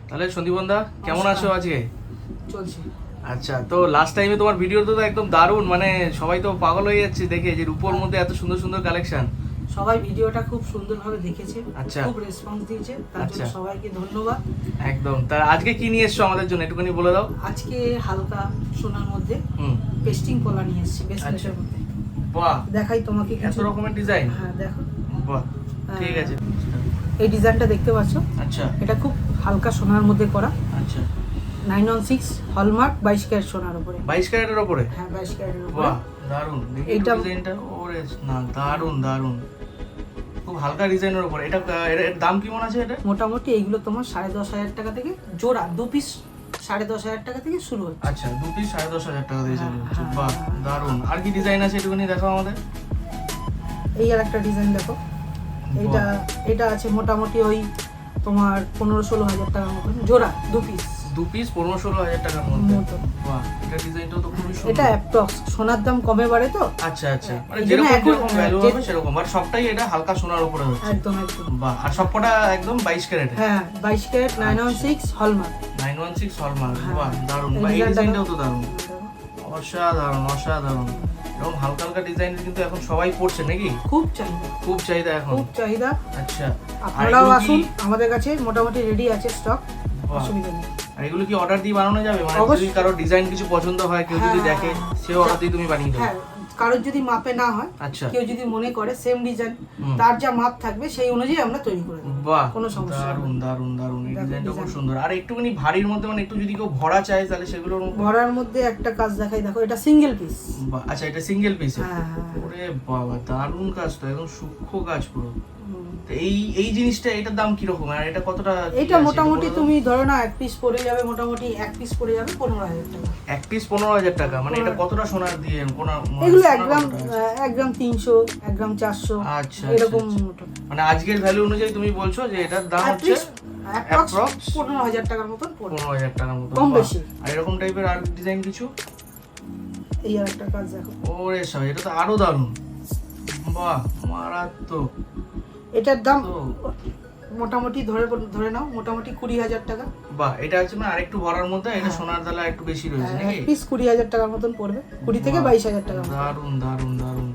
তাহলে সন্দীপনদা কেমন আছো আজকে? চলছে। আচ্ছা, তো লাস্ট টাইমে তোমার ভিডিও তো একদম দারুণ, মানে সবাই তো পাগল হয়ে যাচ্ছে দেখে যে রূপোর মধ্যে এত সুন্দর সুন্দর কালেকশন। সবাই ভিডিওটা খুব সুন্দরভাবে দেখেছে, আচ্ছা। খুব রেসপন্স দিয়েছে, তার জন্য আচ্ছা। সবাইকে ধন্যবাদ। একদম। তা আজকে কি নিয়ে এসছো আমাদের জন্য একটুখানি বলে দাও। আজকে হালকা সোনার মধ্যে হুম। পেস্টিং কলা নিয়ে এসেছি, আচ্ছা। বেসলেটের মধ্যে। বাহ, দেখাই তোমাকে এত কিছু রকমের ডিজাইন। হ্যাঁ দেখো, বাহ, ঠিক আছে। এই ডিজাইনটা দেখতে পাচ্ছ? আচ্ছা এটা খুব হালকা সোনার মধ্যে করা, আচ্ছা। 916 হলমার্ক 22 ক্যারেট সোনার উপরে। 22 ক্যারেটের উপরে? হ্যাঁ 22 ক্যারেটের উপরে। বাহ, দারুণ। দেখি এইটা ডিজাইনটা। ওরে না, দারুণ দারুণ, খুব হালকা ডিজাইনের উপর। এটা এর দাম কেমন আছে এটা? মোটামুটি এইগুলো তোমার 10,500 টাকা থেকে জোড়া, 2 পিস 10,500 টাকা থেকে শুরু হচ্ছে। আচ্ছা, 2 পিস 10,500 টাকা দিয়ে চলে যাচ্ছে। হ্যাঁ, বাহ, হ্যাঁ। দারুণ। আর কি ডিজাইন আছে একটুখানি দেখাও আমাদের। এই আর একটা ডিজাইন দেখো, এটা এটা আছে মোটামুটি ওই তোমার 15-16 হাজার টাকার মতন জোড়া, 2 পিস। 2 পিস 15-16 হাজার টাকার মধ্যে। মতন। বাহ, এটা ডিজাইনটাও তো খুবই সুন্দর। এটা অ্যাপ্রক্স, সোনার দাম কমে বাড়ে তো। আচ্ছা আচ্ছা, মানে এই জন্য যেরকম এখন যেরকম ভ্যালু হবে সেরকম। আর সবটাই এটা হালকা সোনার উপরে হচ্ছে। একদম একদম। বাহ, আর সবকটা একদম 22 ক্যারেট। হ্যাঁ 22 ক্যারেট 916 হলমার্ক। 916 হলমার্ক। হ্যাঁ। বাহ, দারুণ। এই বাহ, এই ডিজাইনটা ডিজাইনটাও তো দারুণ। অসাধারণ অসাধারণ। এরকম হালকা হালকা ডিজাইন কিন্তু এখন সবাই পড়ছে নাকি? খুব চাহিদা, খুব চাহিদা এখন। খুব চাহিদা। আচ্ছা। আপনারাও এগুলো আসুন, কি- আমাদের কাছে মোটামুটি রেডি আছে স্টক, বাহ। অসুবিধা নেই। আর এগুলো কি অর্ডার দিয়ে বানানো যাবে? মানে যদি অবশ্যই। কারো ডিজাইন কিছু পছন্দ হয়, কেউ যদি হ্যাঁ, দেখে, হ্যাঁ, সেও অর্ডার দিয়ে তুমি বানিয়ে দেবে? হ্যাঁ, কারোর যদি মাপে না হয়, আচ্ছা। কেউ যদি মনে করে সেম ডিজাইন, হুম। তার যা মাপ থাকবে সেই অনুযায়ী আমরা তৈরি করে দেবো। বাহ, কোনো সমস্যা হবে দারুণ না। দারুণ দারুণ। এই দেখো ডিজাইনটা খুব ডিজাইন। সুন্দর। আর একটুখানি ভারীর মধ্যে, মানে একটু যদি কেউ ভরা চায় তাহলে সেগুলোর ভরার মধ্যে একটা কাজ দেখাই, দেখো এটা সিঙ্গেল পিস। বাহ, আচ্ছা, এটা সিঙ্গেল পিস। হ্যাঁ, হ্যাঁ। ওরে বাবা, দারুণ কাজ তো, একদম সূক্ষ্ম কাজ পুরো। হুম। তো এই জিনিসটা, এটার দাম কি রকম? আর এটা কতটা কি এটা আছে মোটামুটি একটু বলে দাও? তুমি ধরো না, এক পিস পড়ে যাবে, মোটামুটি এক পিস পড়ে যাবে 15,000 টাকা। এক পিস 15,000 টাকা। মানে এটা কতটা সোনার দিয়ে এগুলো সোনা 1 গ্রাম, কতটা আছে? 1 গ্রাম 300, 1 গ্রাম 400, আচ্ছা, এরকম আচ্ছা, আচ্ছা। মোটামুটি। মানে আজকের ভ্যালু অনুযায়ী তুমি বলছো যে এটার দাম হচ্ছে অ্যাপ্রক্স 15,000 টাকার মতন পড়বে, 15,000 টাকার মতো। কম বাহ। বেশি। আর এরকম টাইপের আর ডিজাইন কিছু? এই আর একটা কাজ দেখো, ওরে সব, এটা তো আরো দারুণ। বাহ, মারাত্মক। এটার দাম তো মোটামুটি ধরে নাও মোটামুটি 20,000 টাকা। বাহ, এটা হচ্ছে মানে আরেকটু ভরার মধ্যে, এটা হ্যাঁ। সোনার দালা একটু বেশি রয়েছে এক নাকি? পিস 20,000 টাকার মতন পড়বে, 20 থেকে বাহ, 22,000 টাকার মতন। দারুণ দারুণ দারুণ,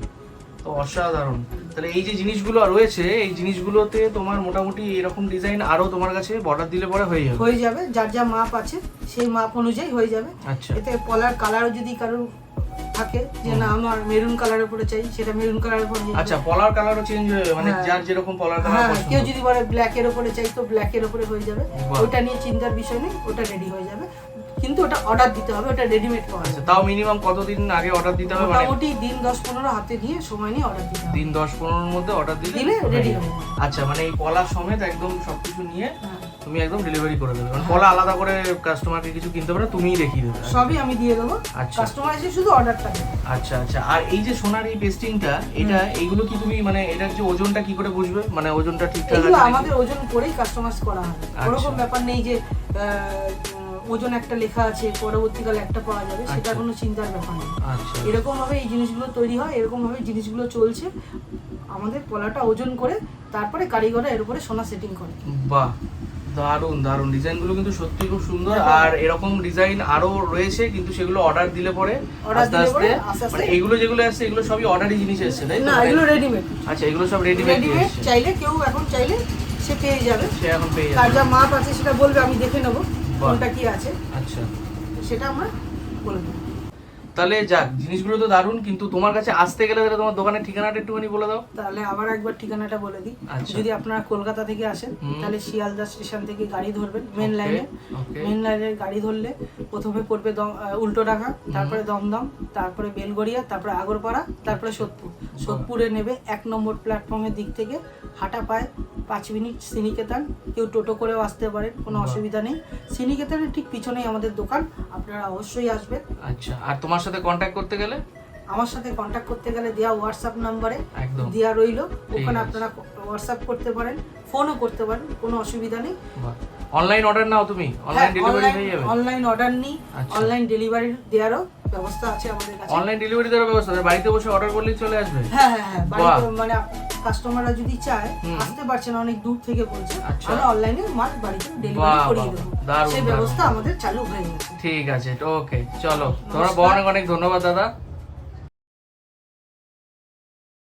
তো অসাধারণ। তাহলে এই যে জিনিসগুলো রয়েছে, এই জিনিসগুলোতে তোমার মোটামুটি এরকম ডিজাইন আরো তোমার কাছে বর্ডার দিলে পরে হয়ে যাবে? হয়ে যাবে, যার যা মাপ আছে সেই মাপ অনুযায়ী হয়ে যাবে। আচ্ছা এতে পলার কালারও যদি কারোর থাকে যে না আমার মেরুন কালারের উপরে চাই, সেটা মেরুন কালারের উপরে হয়ে যাবে। আচ্ছা, পলার কালারও চেঞ্জ হয়ে যাবে, মানে হ্যাঁ। যার যেরকম পলার কালার হ্যাঁ, পছন্দ। কেউ যদি বলে ব্ল্যাক এর উপরে চাই তো ব্ল্যাক এর উপরে হয়ে যাবে। বাহ। ওটা নিয়ে চিন্তার বিষয় নেই, ওটা রেডি হয়ে যাবে, কিন্তু ওটা অর্ডার দিতে হবে, ওটা রেডিমেড পাওয়া আচ্ছা, যাবে। তাও মিনিমাম কতদিন আগে অর্ডার দিতে হবে? মানে মোটামুটি দিন 10-15 হাতে নিয়ে সময় নিয়ে অর্ডার দিতে হবে। দিন 10-15 এর মধ্যে অর্ডার দিলে দিলে হয়ে ready যাবে। হয়ে যাবে। আচ্ছা, মানে এই পলা সমেত একদম সবকিছু নিয়ে হ্যাঁ। তুমি একদম ডেলিভারি করে দেবে? মানে পলা আলাদা করে কাস্টমারকে কিছু কিনতে পারে, তুমিই দেখিয়ে দেবে? সবই আমি দিয়ে দেবো, আচ্ছা। কাস্টমার এসে শুধু অর্ডারটা দেবে। আচ্ছা আচ্ছা। আর এই যে সোনার এই পেস্টিংটা, এটা এইগুলো কি তুমি মানে এটার যে ওজনটা কি করে বুঝবে? মানে ওজনটা ঠিকঠাক এগুলো আছে নাকি? আমাদের ওজন করেই কাস্টমাইজ করা হবে, আচ্ছা। ওরকম ব্যাপার নেই যে ওজন একটা লেখা আছে পরবর্তীকালে একটা পাওয়া যাবে, সেটা আচ্ছা। কোনো চিন্তার ব্যাপার নেই। আচ্ছা এরকম ভাবে এই জিনিসগুলো তৈরি হয়, এরকম ভাবে জিনিসগুলো চলছে। আমাদের পলাটা ওজন করে তারপরে কারিগররা এর উপরে সোনা সেটিং করে। বাহ, দারুণ দারুণ। ডিজাইনগুলো কিন্তু সত্যি খুব সুন্দর। আর এরকম ডিজাইন আরো রয়েছে, কিন্তু সেগুলো অর্ডার দিলে পরে Order আস্তে দিলে আস্তে, পরে আস্তে আস্তে- মানে এগুলো যেগুলো আসছে এগুলো সবই অর্ডারই জিনিস এসছে, তাই তো? না, এগুলো রেডিমেড। আচ্ছা, এগুলো সব রেডিমেড রেডিমেড এসছে, চাইলে কেউ এখন চাইলে সে পেয়ে যাবে, সে এখন পেয়ে তার যাবে। যা মাপ আছে সেটা বলবে, আমি দেখে নেবো বাহ। কোনটা কি আছে, আচ্ছা, সেটা আমরা বলে দেবো। তাহলে যাক, জিনিসগুলো তো দারুণ, কিন্তু তোমার কাছে আসতে গেলে তাহলে তোমার দোকানের ঠিকানাটা একটুখানি বলে দাও। তাহলে আবার একবার ঠিকানাটা বলে দিই। আচ্ছা। যদি আপনারা কলকাতা থেকে আসেন তাহলে শিয়ালদা স্টেশন থেকে গাড়ি ধরবেন, মেন Okay, লাইনে। okay. মেন লাইনের গাড়ি ধরলে প্রথমে পড়বে উল্টোডাঙ্গা, তারপরে দমদম, তারপরে বেলগড়িয়া, তারপরে আগরপাড়া, তারপরে সোদপুর। সোদপুরে নেবে 1 নম্বর প্ল্যাটফর্মের দিক থেকে হাঁটা পায় 5 মিনিট শ্রীনিকেতন। কেউ টোটো করেও আসতে পারেন, কোনো বাহ। অসুবিধা নেই। শ্রীনিকেতনের ঠিক পিছনেই আমাদের দোকান, আপনারা অবশ্যই আসবেন। আচ্ছা, আর তোমার সাথে কন্ট্যাক্ট করতে গেলে? আমার সাথে কন্ট্যাক্ট করতে গেলে দেওয়া হোয়াটসঅ্যাপ নাম্বারে একদম দেওয়া রইলো, ওখানে আছে। আপনারা হোয়াটসঅ্যাপ করতে পারেন, ফোনও করতে পারেন, কোনো অসুবিধা নেই। অনলাইন অর্ডার নাও তুমি? অনলাইন ডেলিভারি হয়ে যাবে? অনলাইন অর্ডার নিই, আচ্ছা। অনলাইন ডেলিভারি দেওয়ারও ব্যবস্থা আছে আমাদের কাছে। অনলাইন ডেলিভারি দেওয়ার ব্যবস্থা আছে, বাড়িতে বসে অর্ডার করলেই চলে আসবে? হ্যাঁ হ্যাঁ হ্যাঁ, বাড়িতে বাহ। মানে কাস্টমাররা যদি চায় হুম। আসতে পারছে না, অনেক দূর থেকে বলছে, আচ্ছা। আমরা অনলাইনে মাল বাড়িতে ডেলিভারি বাহ, করিয়ে বাহ, দেবো, দারুণ, সেই দারুণ। ব্যবস্থা আমাদের চালু হয়ে গেছে। ঠিক আছে, ওকে, চলো, তোমার নমস্কার। অনেক অনেক ধন্যবাদ দাদা।